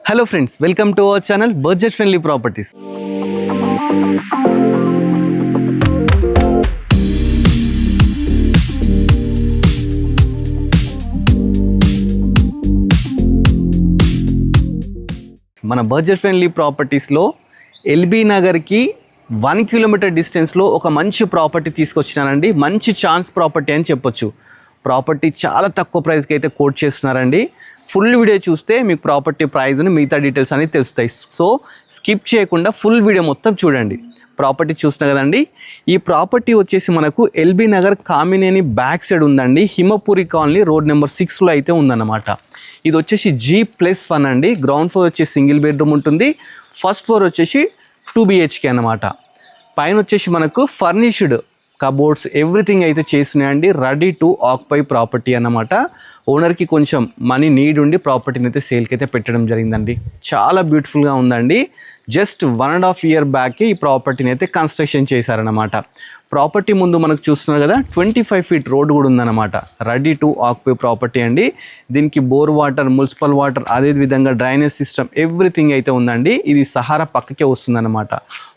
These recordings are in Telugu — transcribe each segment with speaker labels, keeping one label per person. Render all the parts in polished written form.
Speaker 1: Hello friends, welcome to our channel budget friendly properties. మన బడ్జెట్ ఫ్రెండ్లీ ప్రాపర్టీస్లో ఎల్బీ నగర్కి 1 కిలోమీటర్ డిస్టెన్స్లో ఒక మంచి ప్రాపర్టీ తీసుకొచ్చినానండి. మంచి ఛాన్స్ ప్రాపర్టీ అని చెప్పొచ్చు. ప్రాపర్టీ చాలా తక్కువ ప్రైస్కి అయితే కోట్ చేస్తున్నారండి. ఫుల్ వీడియో చూస్తే మీకు ప్రాపర్టీ ప్రైస్ని మిగతా డీటెయిల్స్ అనేవి తెలుస్తాయి. సో స్కిప్ చేయకుండా ఫుల్ వీడియో మొత్తం చూడండి. ప్రాపర్టీ చూస్తున్నా కదండి, ఈ ప్రాపర్టీ వచ్చేసి మనకు LB Nagar Kamineni back side ఉందండి. హిమపురి కాలనీ రోడ్ నెంబర్ 6లో అయితే ఉందన్నమాట. ఇది వచ్చేసి G+1 అండి. గ్రౌండ్ ఫ్లోర్ వచ్చేసి సింగిల్ బెడ్రూమ్ ఉంటుంది. ఫస్ట్ ఫ్లోర్ వచ్చేసి 2 BHK అన్నమాట. పైన వచ్చేసి మనకు ఫర్నిష్డ్ కబోర్డ్స్ ఎవ్రీథింగ్ అయితే చేస్తున్నాయండి. రెడీ టు ఆక్యుపై ప్రాపర్టీ అన్నమాట. ఓనర్కి కొంచెం మనీ నీడ్ ఉండి ప్రాపర్టీని అయితే సేల్కి అయితే పెట్టడం జరిగిందండి. చాలా బ్యూటిఫుల్గా ఉందండి. జస్ట్ 1.5 year బ్యాక్కి ఈ ప్రాపర్టీని అయితే కన్స్ట్రక్షన్ చేశారన్నమాట. ప్రాపర్టీ ముందు మనకు చూస్తున్నారు కదా, 25 feet రోడ్ కూడా ఉందన్నమాట. రెడీ టు ఆక్యుపై ప్రాపర్టీ అండి. దీనికి బోర్ వాటర్, మున్సిపల్ వాటర్, అదేవిధంగా డ్రైనేజ్ సిస్టమ్ ఎవ్రీథింగ్ అయితే ఉందండి. ఇది సహారా పక్కకే వస్తుందన్నమాట.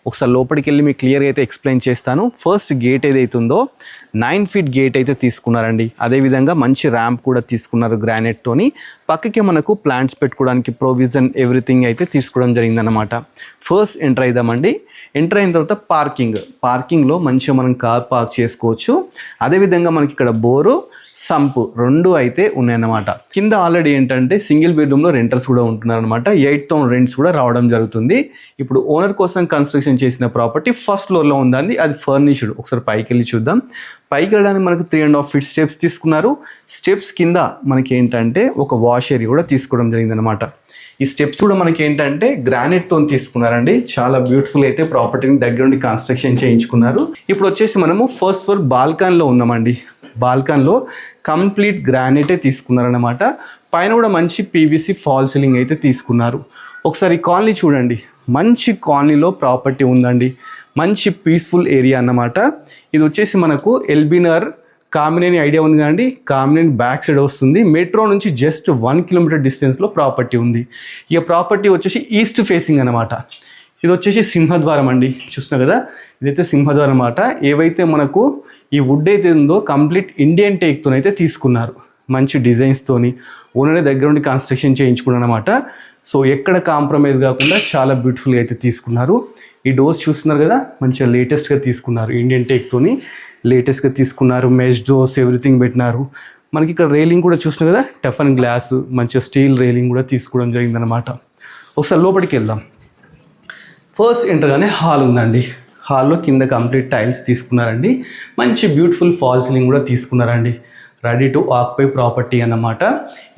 Speaker 1: ఒకసారి లోపలికి వెళ్ళి మీకు క్లియర్గా అయితే ఎక్స్ప్లెయిన్ చేస్తాను. ఫస్ట్ గేట్ ఏదైతే ఉందో 9 feet గేట్ అయితే తీసుకున్నారండి. అదేవిధంగా మంచి ర్యాంప్ కూడా తీసుకున్నారు గ్రానైట్తోని. పక్కకే మనకు ప్లాంట్స్ పెట్టుకోవడానికి ప్రొవిజన్ ఎవ్రీథింగ్ అయితే తీసుకోవడం జరిగిందనమాట. First enter అయిద్దామండి. ఎంటర్ అయిన తర్వాత పార్కింగ్లో మంచిగా మనం కార్ పార్క్ చేసుకోవచ్చు. అదేవిధంగా మనకి ఇక్కడ బోరు, సంపు రెండు అయితే ఉన్నాయన్నమాట. కింద ఆల్రెడీ ఏంటంటే సింగిల్ బెడ్రూమ్లో రెంటర్స్ కూడా ఉంటున్నారనమాట. 8,000 రెంట్స్ కూడా రావడం జరుగుతుంది. ఇప్పుడు ఓనర్ కోసం కన్స్ట్రక్షన్ చేసిన ప్రాపర్టీ ఫస్ట్ ఫ్లోర్లో ఉందండి. అది ఫర్నిష్డ్. ఒకసారి పైకి వెళ్ళి చూద్దాం. పైకి వెళ్ళడానికి మనకు 3.5 feet స్టెప్స్ తీసుకున్నారు. స్టెప్స్ కింద మనకి ఏంటంటే ఒక వాష్ ఏరియా కూడా తీసుకోవడం జరిగిందనమాట. ఈ స్టెప్స్ కూడా మనకి ఏంటంటే గ్రానైట్తో తీసుకున్నారండి. చాలా బ్యూటిఫుల్ అయితే ప్రాపర్టీని దగ్గర నుండి కన్స్ట్రక్షన్ చేయించుకున్నారు. ఇప్పుడు వచ్చేసి మనము ఫస్ట్ ఫ్లోర్ బాల్కన్లో ఉన్నామండి. బాల్కన్లో కంప్లీట్ గ్రానైటే తీసుకున్నారనమాట. పైన కూడా మంచి PVC ఫాల్ సీలింగ్ అయితే తీసుకున్నారు. ఒకసారి కాలనీ చూడండి. మంచి కాలనీలో ప్రాపర్టీ ఉందండి. మంచి పీస్ఫుల్ ఏరియా అన్నమాట. ఇది వచ్చేసి మనకు ఎల్బీ నగర్ కామినేని ఐడియా ఉంది కదండి. కామినేని బ్యాక్ సైడ్ వస్తుంది. మెట్రో నుంచి జస్ట్ 1 kilometer డిస్టెన్స్లో ప్రాపర్టీ ఉంది. ఇక ప్రాపర్టీ వచ్చేసి ఈస్ట్ ఫేసింగ్ అనమాట. ఇది వచ్చేసి సింహద్వారం అండి. చూస్తున్నా కదా, ఇదైతే సింహద్వారం అన్నమాట. ఏవైతే మనకు ఈ వుడ్ అయితే ఉందో కంప్లీట్ ఇండియన్ టేక్తో అయితే తీసుకున్నారు. మంచి డిజైన్స్తోని ఓనరే దగ్గర నుండి కన్స్ట్రక్షన్ చేయించుకున్నాను అనమాట. సో ఎక్కడ కాంప్రమైజ్ కాకుండా చాలా బ్యూటిఫుల్గా అయితే తీసుకున్నారు. ఈ డోర్స్ చూస్తున్నారు కదా, మంచిగా లేటెస్ట్గా తీసుకున్నారు. ఇండియన్ టేక్తోని లేటెస్ట్గా తీసుకున్నారు. మెష్ డోర్స్ ఎవ్రీథింగ్ పెట్టినారు. మనకి ఇక్కడ రైలింగ్ కూడా చూస్తున్నారు కదా, టఫన్ గ్లాస్, మంచిగా స్టీల్ రైలింగ్ కూడా తీసుకోవడం జరిగిందనమాట. ఒకసారి లోపలికి వెళ్దాం. ఫస్ట్ ఎంటర్గానే హాల్ ఉందండి. హాల్లో కింద కంప్లీట్ టైల్స్ తీసుకున్నారండి. మంచి బ్యూటిఫుల్ ఫాల్ సీలింగ్ కూడా తీసుకున్నారండి. రెడీ టు ఆక్యుపై ప్రాపర్టీ అన్నమాట.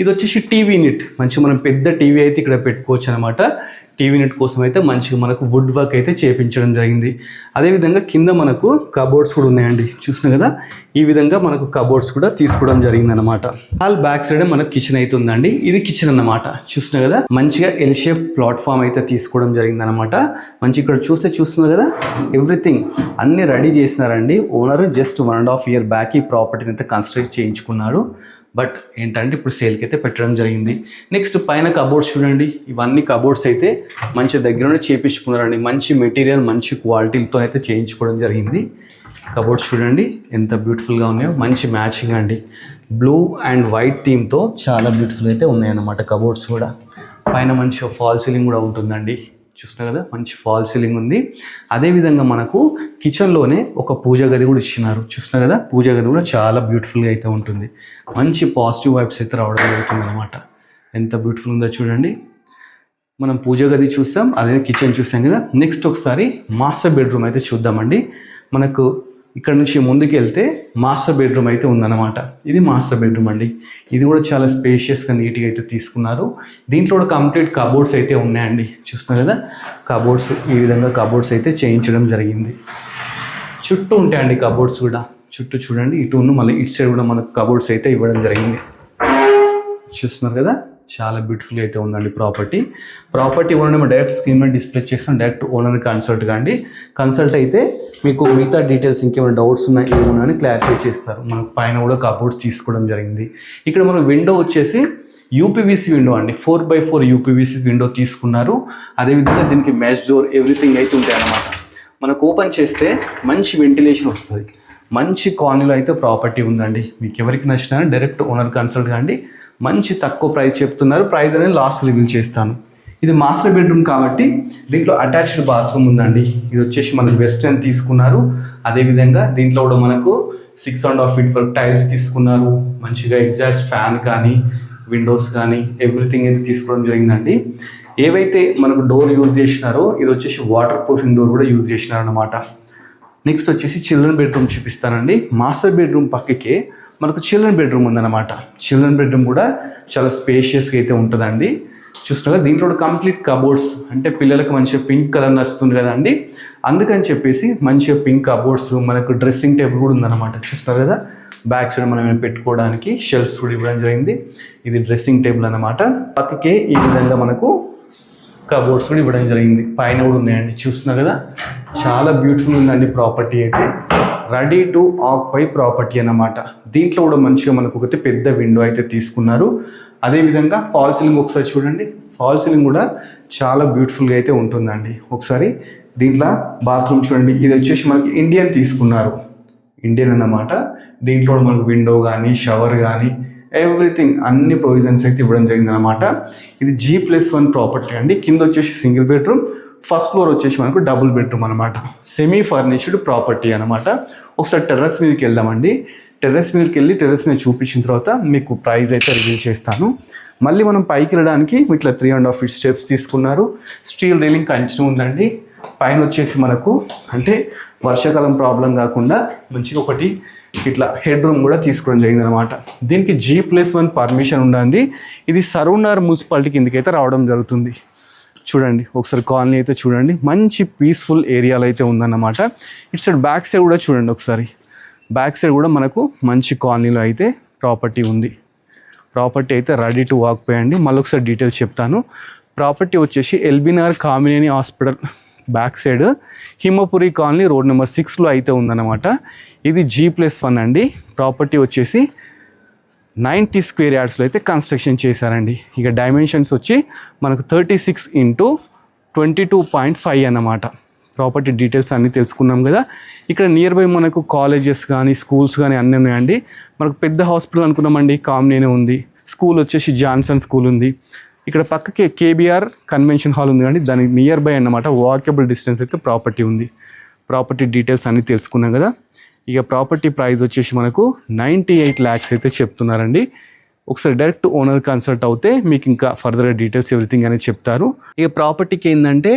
Speaker 1: ఇది వచ్చేసి టీవీ యూనిట్. మంచి మనం పెద్ద టీవీ అయితే ఇక్కడ పెట్టుకోవచ్చు అనమాట. టీవీ యూనిట్ కోసం అయితే మంచిగా మనకు వుడ్ వర్క్ అయితే చేయించడం జరిగింది. అదేవిధంగా కింద మనకు కబోర్డ్స్ కూడా ఉన్నాయండి. చూసిన కదా, ఈ విధంగా మనకు కబోర్డ్స్ కూడా తీసుకోవడం జరిగిందనమాట. హాల్ బ్యాక్ సైడ్ మనకు కిచెన్ అయితే ఉందండి. ఇది కిచెన్ అన్నమాట. చూసిన కదా, మంచిగా ఎల్ షేప్ ప్లాట్ఫామ్ అయితే తీసుకోవడం జరిగిందనమాట. మంచి ఇక్కడ చూస్తున్నారు కదా, ఎవ్రీథింగ్ అన్ని రెడీ చేసినారండి. ఓనర్ జస్ట్ 1.5 year బ్యాక్ ఈ ప్రాపర్టీని అయితే కన్స్ట్రక్ట్ చేయించుకున్నాడు. బట్ ఏంటంటే ఇప్పుడు సేల్కి అయితే పెట్టడం జరిగింది. నెక్స్ట్ పైన కబోర్డ్స్ చూడండి. ఇవన్నీ కబోర్డ్స్ అయితే మంచి దగ్గర నుండి చేయించుకున్నారండి. మంచి మెటీరియల్, మంచి క్వాలిటీలతో అయితే చేయించుకోవడం జరిగింది. కబోర్డ్స్ చూడండి ఎంత బ్యూటిఫుల్గా ఉన్నాయో. మంచి మ్యాచింగ్ అండి. బ్లూ అండ్ వైట్ థీమ్తో చాలా బ్యూటిఫుల్ అయితే ఉన్నాయన్నమాట కబోర్డ్స్ కూడా. పైన మంచి ఫాల్ సీలింగ్ కూడా ఉంటుందండి. చూస్తున్నా కదా, మంచి ఫాల్ సీలింగ్ ఉంది. అదేవిధంగా మనకు కిచెన్లోనే ఒక పూజ గది కూడా ఇచ్చినారు. చూస్తున్నా కదా, పూజ గది కూడా చాలా బ్యూటిఫుల్గా అయితే ఉంటుంది. మంచి పాజిటివ్ వైబ్స్ అయితే రావడం జరుగుతుంది అనమాట. ఎంత బ్యూటిఫుల్ ఉందో చూడండి. మనం పూజ గది చూస్తాం, అదే కిచెన్ చూస్తాం కదా. నెక్స్ట్ ఒకసారి మాస్టర్ బెడ్రూమ్ అయితే చూద్దామండి. మనకు ఇక్కడ నుంచి ముందుకు వెళ్తే మాస్టర్ బెడ్రూమ్ అయితే ఉందన్నమాట. ఇది మాస్టర్ బెడ్రూమ్ అండి. ఇది కూడా చాలా స్పేషియస్గా నీట్గా అయితే తీసుకున్నారు. దీంట్లో కూడా కంప్లీట్ కబోర్డ్స్ అయితే ఉన్నాయండి. చూస్తున్నారు కదా, కబోర్డ్స్ ఈ విధంగా కబోర్డ్స్ అయితే చేయించడం జరిగింది. చుట్టూ ఉంటాయండి కబోర్డ్స్ కూడా. చుట్టూ చూడండి, ఇటు మళ్ళీ ఇటు సైడ్ కూడా మనకు కబోర్డ్స్ అయితే ఇవ్వడం జరిగింది. చూస్తున్నారు కదా, చాలా బ్యూటిఫుల్ అయితే ఉందండి ప్రాపర్టీ ఓనర్ డైరెక్ట్ స్క్రీన్ మీద డిస్ప్లే చేస్తాం. డైరెక్ట్ ఓనర్ని కన్సల్ట్ కాండి. కన్సల్ట్ అయితే మీకు మిగతా డీటెయిల్స్ ఇంకేమైనా డౌట్స్ ఉన్నాయి ఏమన్నా అని క్లారిఫై చేస్తారు. మనకు పైన కూడా కబోర్డ్స్ తీసుకోవడం జరిగింది. ఇక్కడ మన విండో వచ్చేసి యూపీవీసీ విండో అండి, 4x4 యూపీవీసీ విండో తీసుకున్నారు. అదేవిధంగా దీనికి మెష్ డోర్ ఎవ్రీథింగ్ అయితే ఉంటాయి అన్నమాట. మనకు ఓపెన్ చేస్తే మంచి వెంటిలేషన్ వస్తుంది. మంచి కాలనీలో అయితే ప్రాపర్టీ ఉందండి. మీకు ఎవరికి నచ్చినా డైరెక్ట్ ఓనర్ కన్సల్ట్ కాండి. మంచి తక్కువ ప్రైస్ చెప్తున్నారు. ప్రైస్ అనేది లాస్ట్ రివీల్ చేస్తాను. ఇది మాస్టర్ బెడ్రూమ్ కాబట్టి దీంట్లో అటాచ్డ్ బాత్రూమ్ ఉందండి. ఇది వచ్చేసి మనకు వెస్టర్న్ తీసుకున్నారు. అదేవిధంగా దీంట్లో కూడా మనకు 6.5 feet వరకు టైల్స్ తీసుకున్నారు. మంచిగా ఎగ్జాస్ట్ ఫ్యాన్ కానీ విండోస్ కానీ ఎవ్రీథింగ్ అయితే తీసుకోవడం జరిగిందండి. ఏవైతే మనకు డోర్ యూజ్ చేసినారో ఇది వచ్చేసి వాటర్ ప్రూఫింగ్ డోర్ కూడా యూజ్ చేసినారు అనమాట. నెక్స్ట్ వచ్చేసి చిల్డ్రన్ బెడ్రూమ్ చూపిస్తానండి. మాస్టర్ బెడ్రూమ్ పక్కకే మనకు చిల్డ్రన్ బెడ్రూమ్ ఉందన్నమాట. చిల్డ్రన్ బెడ్రూమ్ కూడా చాలా స్పేషియస్గా అయితే ఉంటుందండి. చూస్తున్నారు దీంట్లో కంప్లీట్ కబోర్డ్స్, అంటే పిల్లలకు మంచిగా పింక్ కలర్ నచ్చుతుంది కదండి, అందుకని చెప్పేసి మంచిగా పింక్ కబోర్డ్స్, మనకు డ్రెస్సింగ్ టేబుల్ కూడా ఉందన్నమాట. చూస్తున్నారు కదా, బ్యాక్ సైడ్ మనం పెట్టుకోవడానికి షెల్ఫ్స్ కూడా ఇవ్వడం జరిగింది. ఇది డ్రెస్సింగ్ టేబుల్ అన్నమాట. పక్కకే ఈ విధంగా మనకు కబోర్డ్స్ కూడా ఇవ్వడం జరిగింది. పైన కూడా ఉన్నాయండి. చూస్తున్నారు కదా, చాలా బ్యూటిఫుల్ ఉందండి ప్రాపర్టీ అయితే. రెడీ టు ఆక్యుపై ప్రాపర్టీ అన్నమాట. దీంట్లో కూడా మంచిగా మనకు ఒకటి పెద్ద విండో అయితే తీసుకున్నారు. అదేవిధంగా ఫాల్ సీలింగ్ ఒకసారి చూడండి. ఫాల్ సీలింగ్ కూడా చాలా బ్యూటిఫుల్గా అయితే ఉంటుందండి. ఒకసారి దీంట్లో బాత్రూమ్ చూడండి. ఇది వచ్చేసి మనకి ఇండియన్ తీసుకున్నారు, ఇండియన్ అన్నమాట. దీంట్లో మనకు విండో కానీ షవర్ కానీ ఎవ్రీథింగ్ అన్ని ప్రొవిజన్స్ అయితే ఇవ్వడం జరిగింది అనమాట. ఇది G+1 ప్రాపర్టీ అండి. కింద వచ్చేసి సింగిల్ బెడ్రూమ్, ఫస్ట్ ఫ్లోర్ వచ్చేసి మనకు డబుల్ బెడ్రూమ్ అనమాట. సెమీ ఫర్నిష్డ్ ప్రాపర్టీ అనమాట. ఒకసారి టెర్రస్ మీదకి వెళ్దామండి. టెర్రస్ మీదకి వెళ్ళి టెర్రస్ మీద చూపించిన తర్వాత మీకు ప్రైస్ అయితే రివీల్ చేస్తాను. మళ్ళీ మనం పైకి వెళ్ళడానికి ఇట్లా 3.5 feet స్టెప్స్ తీసుకున్నారు. స్టీల్ రైలింగ్ కంచె ఉందండి. పైన వచ్చేసి మనకు అంటే వర్షాకాలం ప్రాబ్లం కాకుండా మంచిగా ఒకటి ఇట్లా హెడ్ రూమ్ కూడా తీసుకోవడం జరిగింది అనమాట. దీనికి G+1 పర్మిషన్ ఉండండి. ఇది సరౌండర్ మున్సిపాలిటీ కిందకి అయితే రావడం జరుగుతుంది. చూడండి ఒకసారి కాలనీ అయితే చూడండి, మంచి పీస్ఫుల్ ఏరియాలో అయితే ఉందన్నమాట. ఇటు సైడ్ బ్యాక్ సైడ్ కూడా చూడండి ఒకసారి. బ్యాక్ సైడ్ కూడా మనకు మంచి కాలనీలో అయితే ప్రాపర్టీ ఉంది. ప్రాపర్టీ అయితే రెడీ టు ఆక్యుపై అండి. మళ్ళీ ఒకసారి డీటెయిల్స్ చెప్తాను. ప్రాపర్టీ వచ్చేసి LB Nagar Kamineni hospital back side Himapuri colony road number 6లో అయితే ఉందన్నమాట. ఇది G+1 అండి. ప్రాపర్టీ వచ్చేసి 90 square yardsలో అయితే కన్స్ట్రక్షన్ చేశారండి. ఇక డైమెన్షన్స్ వచ్చి మనకు 36 x 22.5 అన్నమాట. ప్రాపర్టీ డీటెయిల్స్ అన్నీ తెలుసుకున్నాం కదా. ఇక్కడ నియర్ బై మనకు కాలేజెస్ కానీ స్కూల్స్ కానీ అన్నీ ఉన్నాయండి. మనకు పెద్ద హాస్పిటల్ అనుకున్నామండి, కామినేనే ఉంది. స్కూల్ వచ్చేసి జాన్సన్ స్కూల్ ఉంది. ఇక్కడ పక్కకే KBR కన్వెన్షన్ హాల్ ఉంది కానీ దానికి నియర్ బై అన్నమాట. వాకబుల్ డిస్టెన్స్ అయితే ప్రాపర్టీ ఉంది. ప్రాపర్టీ డీటెయిల్స్ అన్నీ తెలుసుకున్నాం కదా. ఇక ప్రాపర్టీ ప్రైస్ వచ్చేసి మనకు 98 lakhs అయితే చెప్తున్నారండి. ఒకసారి డైరెక్ట్ ఓనర్ కన్సల్ట్ అవుతే మీకు ఇంకా ఫర్దర్ డీటెయిల్స్ ఎవ్రీథింగ్ అనేది చెప్తారు. ఇక ప్రాపర్టీకి ఏంటంటే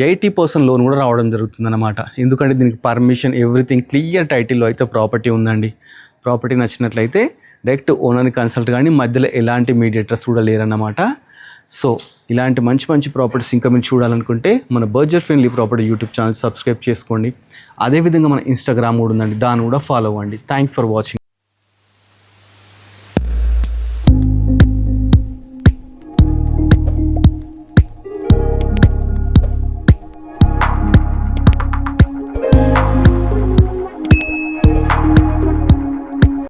Speaker 1: 80% లోన్ కూడా రావడం జరుగుతుంది అన్నమాట. ఎందుకంటే దీనికి పర్మిషన్ ఎవ్రీథింగ్ క్లియర్ టైటిల్లో అయితే ప్రాపర్టీ ఉందండి. ప్రాపర్టీ నచ్చినట్లయితే డైరెక్ట్ ఓనర్ని కన్సల్ట్ కానీ మధ్యలో ఎలాంటి మీడియేటర్స్ కూడా లేరన్నమాట. సో ఇలాంటి మంచి మంచి ప్రాపర్టీస్ ఇంకా మీరు చూడాలనుకుంటే మన budget friendly property YouTube channel subscribe చేసుకోండి. అదేవిధంగా మన ఇన్స్టాగ్రామ్ కూడా ఉందండి, దాన్ని కూడా ఫాలో అవ్వండి. Thanks for watching.